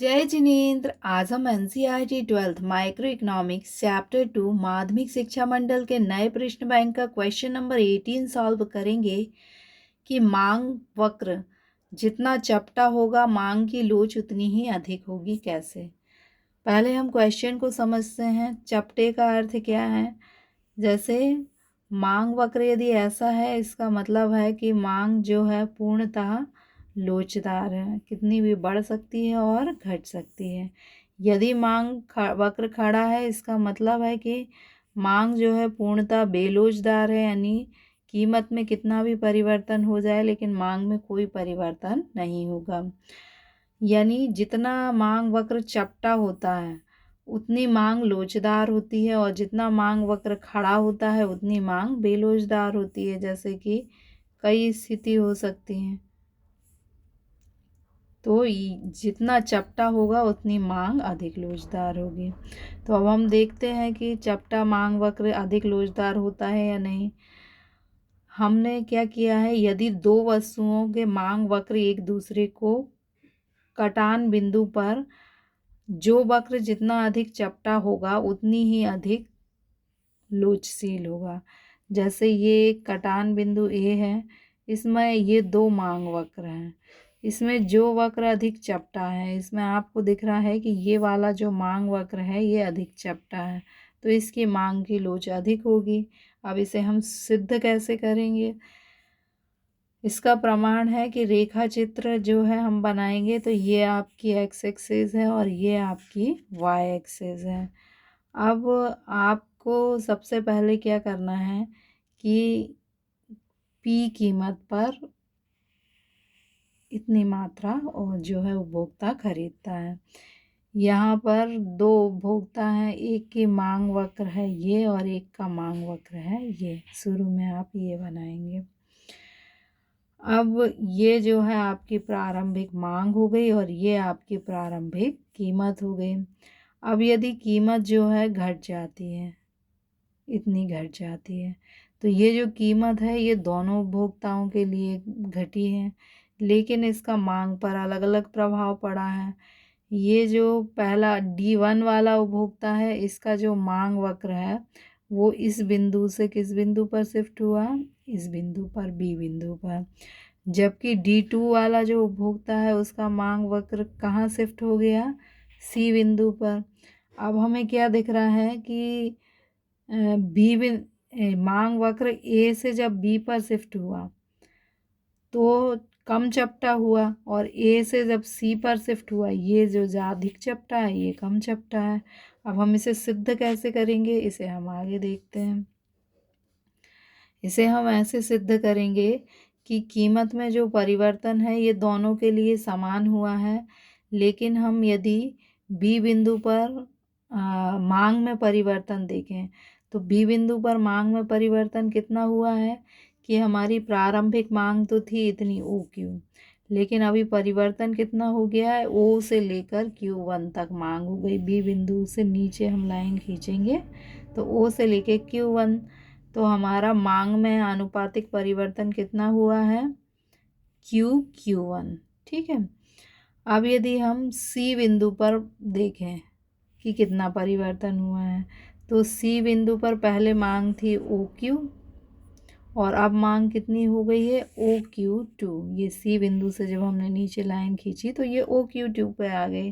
जय जिनेन्द्र। आज हम NCERT 12th micro economics chapter 2 माध्यमिक शिक्षा मंडल के नए प्रश्न बैंक का क्वेश्चन नंबर 18 सॉल्व करेंगे कि मांग वक्र जितना चपटा होगा मांग की लोच उतनी ही अधिक होगी। कैसे? पहले हम क्वेश्चन को समझते हैं। चपटे का अर्थ क्या है? जैसे मांग वक्र यदि ऐसा है, इसका मतलब है कि मांग जो है पूर्णतः लोचदार है, कितनी भी बढ़ सकती है और घट सकती है। यदि मांग वक्र खड़ा है, इसका मतलब है कि मांग जो है पूर्णतः बेलोचदार है, यानी कीमत में कितना भी परिवर्तन हो जाए लेकिन मांग में कोई परिवर्तन नहीं होगा। यानी जितना मांग वक्र चपटा होता है उतनी मांग लोचदार होती है, और जितना मांग वक्र खड़ा होता है उतनी मांग बेलोचदार होती है। जैसे कि कई स्थिति हो सकती हैं, तो जितना चपटा होगा उतनी मांग अधिक लोचदार होगी। तो अब हम देखते हैं कि चपटा मांग वक्र अधिक लोचदार होता है या नहीं। हमने क्या किया है, यदि दो वस्तुओं के मांग वक्र एक दूसरे को कटान बिंदु पर, जो वक्र जितना अधिक चपटा होगा उतनी ही अधिक लोचशील होगा। जैसे ये एक कटान बिंदु ए है, इसमें ये दो मांग वक्र हैं। इसमें जो वक्र अधिक चपटा है, इसमें आपको दिख रहा है कि ये वाला जो मांग वक्र है ये अधिक चपटा है, तो इसकी मांग की लोच अधिक होगी। अब इसे हम सिद्ध कैसे करेंगे? इसका प्रमाण है कि रेखा चित्र जो है हम बनाएंगे, तो ये आपकी एक्स एक्सिस है और ये आपकी वाई एक्सिस है। अब आपको सबसे पहले क्या करना है कि पी कीमत पर इतनी मात्रा और जो है उपभोक्ता खरीदता है। यहाँ पर दो उपभोक्ता हैं, एक की मांग वक्र है ये और एक का मांग वक्र है ये। शुरू में आप ये बनाएंगे। अब ये जो है आपकी प्रारंभिक मांग हो गई और ये आपकी प्रारंभिक कीमत हो गई। अब यदि कीमत जो है घट जाती है, इतनी घट जाती है, तो ये जो कीमत है ये दोनों उपभोक्ताओं के लिए घटी है, लेकिन इसका मांग पर अलग अलग प्रभाव पड़ा है। ये जो पहला D1 वाला उपभोक्ता है, इसका जो मांग वक्र है वो इस बिंदु से किस बिंदु पर शिफ्ट हुआ? इस बिंदु पर, बी बिंदु पर। जबकि D2 वाला जो उपभोक्ता है उसका मांग वक्र कहाँ शिफ्ट हो गया? सी बिंदु पर। अब हमें क्या दिख रहा है कि मांग वक्र ए से जब बी पर शिफ्ट हुआ तो कम चपटा हुआ, और ए से जब सी पर शिफ्ट हुआ ये जो अधिक चपटा है ये कम चपटा है। अब हम इसे सिद्ध कैसे करेंगे, इसे हम आगे देखते हैं। इसे हम ऐसे सिद्ध करेंगे कि कीमत में जो परिवर्तन है ये दोनों के लिए समान हुआ है, लेकिन हम यदि बी बिंदु पर मांग में परिवर्तन देखें तो बी बिंदु पर मांग में परिवर्तन कितना हुआ है कि हमारी प्रारंभिक मांग तो थी इतनी OQ, लेकिन अभी परिवर्तन कितना हो गया है, O से लेकर Q1 तक मांग हो गई। बी बिंदु से नीचे हम लाइन खींचेंगे तो O से लेकर Q1, तो हमारा मांग में आनुपातिक परिवर्तन कितना हुआ है? Q1। ठीक है। अब यदि हम सी बिंदु पर देखें कि कितना परिवर्तन हुआ है, तो सी बिंदु पर पहले मांग थी OQ और अब मांग कितनी हो गई है? OQ2। ये सी बिंदु से जब हमने नीचे लाइन खींची तो ये OQ2 पे आ गई,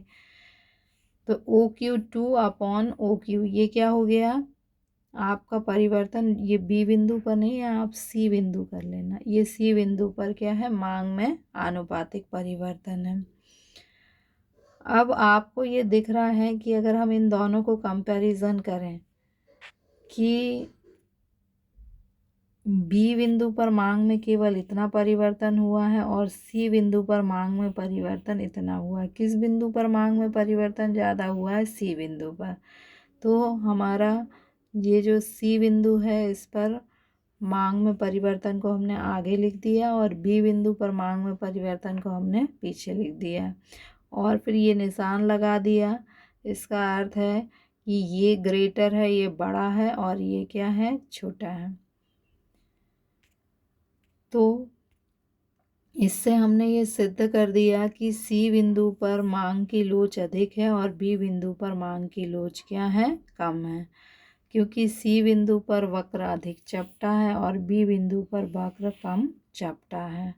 तो OQ2 अपॉन OQ ये क्या हो गया आपका परिवर्तन? ये बी बिंदु पर नहीं है, आप सी बिंदु कर लेना। ये सी बिंदु पर क्या है? मांग में आनुपातिक परिवर्तन है। अब आपको ये दिख रहा है कि अगर हम इन दोनों को कंपैरिजन करें कि बी बिंदु पर मांग में केवल इतना परिवर्तन हुआ है और सी बिंदु पर मांग में परिवर्तन इतना हुआ है, किस बिंदु पर मांग में परिवर्तन ज़्यादा हुआ है? सी बिंदु पर। तो हमारा ये जो सी बिंदु है इस पर मांग में परिवर्तन को हमने आगे लिख दिया और बी बिंदु पर मांग में परिवर्तन को हमने पीछे लिख दिया, और फिर ये निशान लगा दिया। इसका अर्थ है कि ये ग्रेटर है, ये बड़ा है, और ये क्या है? छोटा है। तो इससे हमने ये सिद्ध कर दिया कि सी बिंदु पर मांग की लोच अधिक है और बी बिंदु पर मांग की लोच क्या है, कम है, क्योंकि सी बिंदु पर वक्र अधिक चपटा है और बी बिंदु पर वक्र कम चपटा है।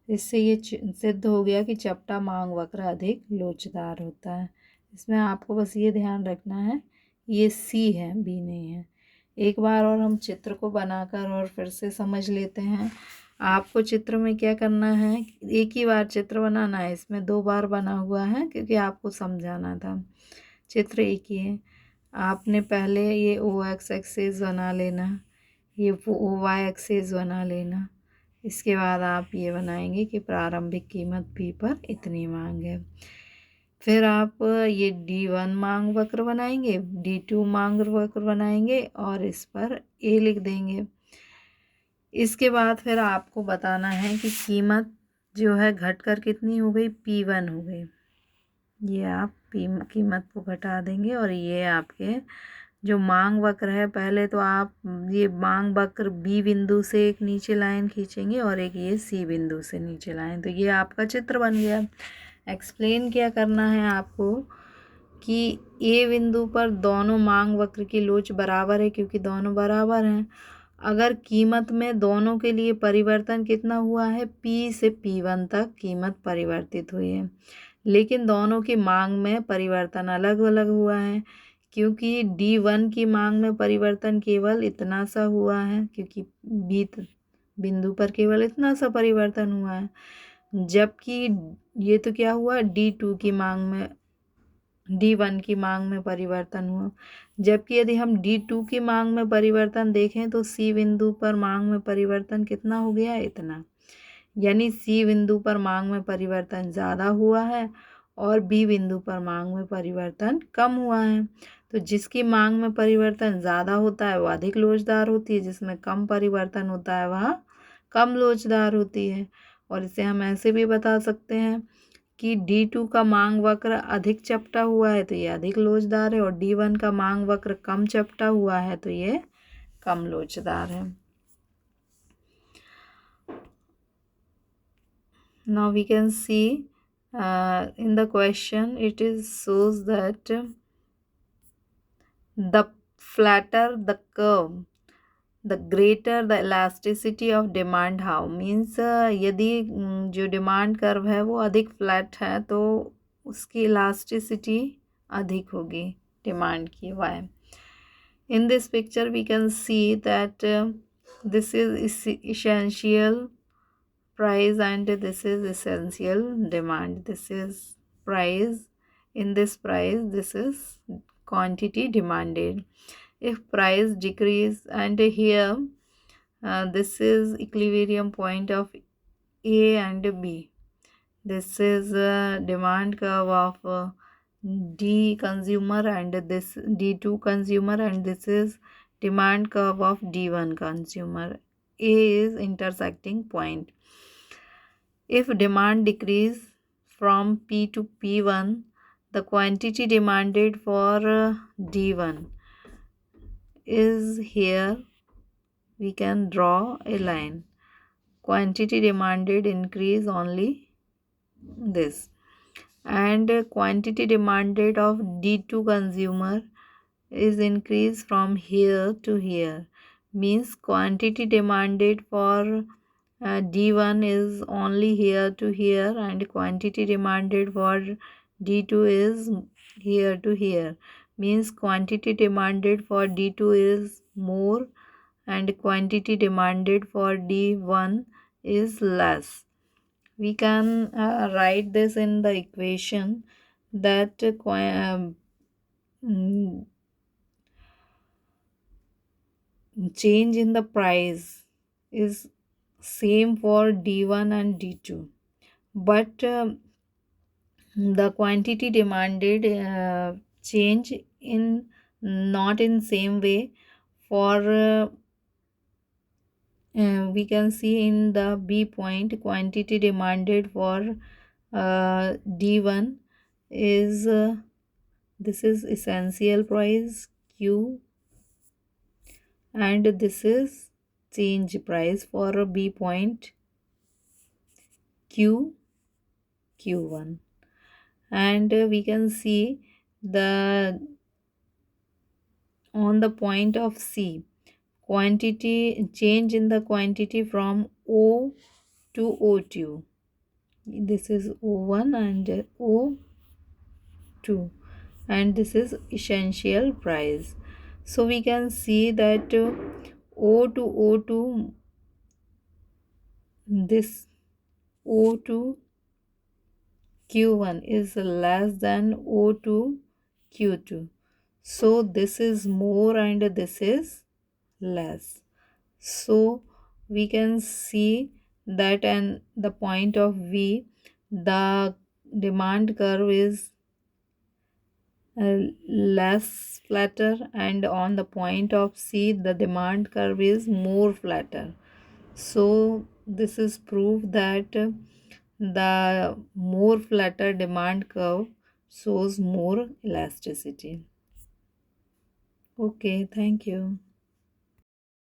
इससे ये सिद्ध हो गया कि चपटा मांग वक्र अधिक लोचदार होता है। इसमें आपको बस ये ध्यान रखना है ये सी है, बी नहीं है। एक बार और हम चित्र को बनाकर और फिर से समझ लेते हैं। आपको चित्र में क्या करना है, एक ही बार चित्र बनाना है, इसमें 2 बार बना हुआ है क्योंकि आपको समझाना था। चित्र एक ही है। आपने पहले ये ओ एक्स एक्सिस बना लेना, ये ओ वाई एक्सिस बना लेना। इसके बाद आप ये बनाएंगे कि प्रारंभिक कीमत पी पर इतनी मांग है। फिर आप ये D1 मांग वक्र बनाएंगे, D2 मांग वक्र बनाएंगे और इस पर ए लिख देंगे। इसके बाद फिर आपको बताना है कि कीमत जो है घटकर कितनी हो गई, P1 हो गई। ये आप कीमत को घटा देंगे और ये आपके जो मांग वक्र है, पहले तो आप ये मांग वक्र बी बिंदु से एक नीचे लाइन खींचेंगे और एक ये सी बिंदु से नीचे लाइन, तो ये आपका चित्र बन गया। एक्सप्लेन क्या करना है आपको कि ए बिंदु पर दोनों मांग वक्र की लोच बराबर है क्योंकि दोनों बराबर हैं। अगर कीमत में दोनों के लिए परिवर्तन कितना हुआ है, P से P1 तक कीमत परिवर्तित हुई है, लेकिन दोनों की मांग में परिवर्तन अलग अलग हुआ है क्योंकि D1 की मांग में परिवर्तन केवल इतना सा हुआ है क्योंकि बी बिंदु पर केवल इतना सा परिवर्तन हुआ है, जबकि ये तो क्या हुआ, D2 की मांग में D1 की मांग में परिवर्तन हुआ। जबकि यदि हम D2 की मांग में परिवर्तन देखें तो C बिंदु पर मांग में परिवर्तन कितना हो गया, इतना, यानी C बिंदु पर मांग में परिवर्तन ज़्यादा हुआ है और B बिंदु पर मांग में परिवर्तन कम हुआ है। तो जिसकी मांग में परिवर्तन ज़्यादा होता है वह अधिक लोचदार होती है, जिसमें कम परिवर्तन होता है वह कम लोचदार होती है। और इसे हम ऐसे भी बता सकते हैं कि D2 का मांग वक्र अधिक चपटा हुआ है तो ये अधिक लोचदार है और D1 का मांग वक्र कम चपटा हुआ है तो ये कम लोचदार है। Now we can see in the question it is shows that the flatter the curve the greater the elasticity of demand how, means यदि जो डिमांड कर्व है वो अधिक फ्लैट है तो उसकी इलास्टिसिटी अधिक होगी डिमांड की, Y. In this picture we can see that this is essential price and this is essential demand. This is price, in this price this is quantity demanded. If price decrease, and here this is equilibrium point of A and B, this is demand curve of D consumer and this D2 consumer, and this is demand curve of D1 consumer. A is intersecting point. If demand decrease from P to P1, the quantity demanded for D1 is here. We can draw a line. Quantity demanded increase only this, and quantity demanded of D2 consumer is increased from here to here, means quantity demanded for D1 is only here to here and quantity demanded for D2 is here to here, means quantity demanded for D2 is more and quantity demanded for D1 is less. We can write this in the equation that change in the price is same for D1 and D2, but the quantity demanded change in not in same way for we can see in the B point quantity demanded for D1 is this is essential price Q and this is change price for a B point Q1. And we can see the on the point of C, quantity change in the quantity from O to O2. This is O1 and O2, and this is essential price. So we can see that O to O2, this O to Q1 is less than O to Q2. So this is more and this is less. So we can see that and the point of V, the demand curve is less flatter, and on the point of C the demand curve is more flatter. So this is proof that the more flatter demand curve shows more elasticity. Okay, thank you.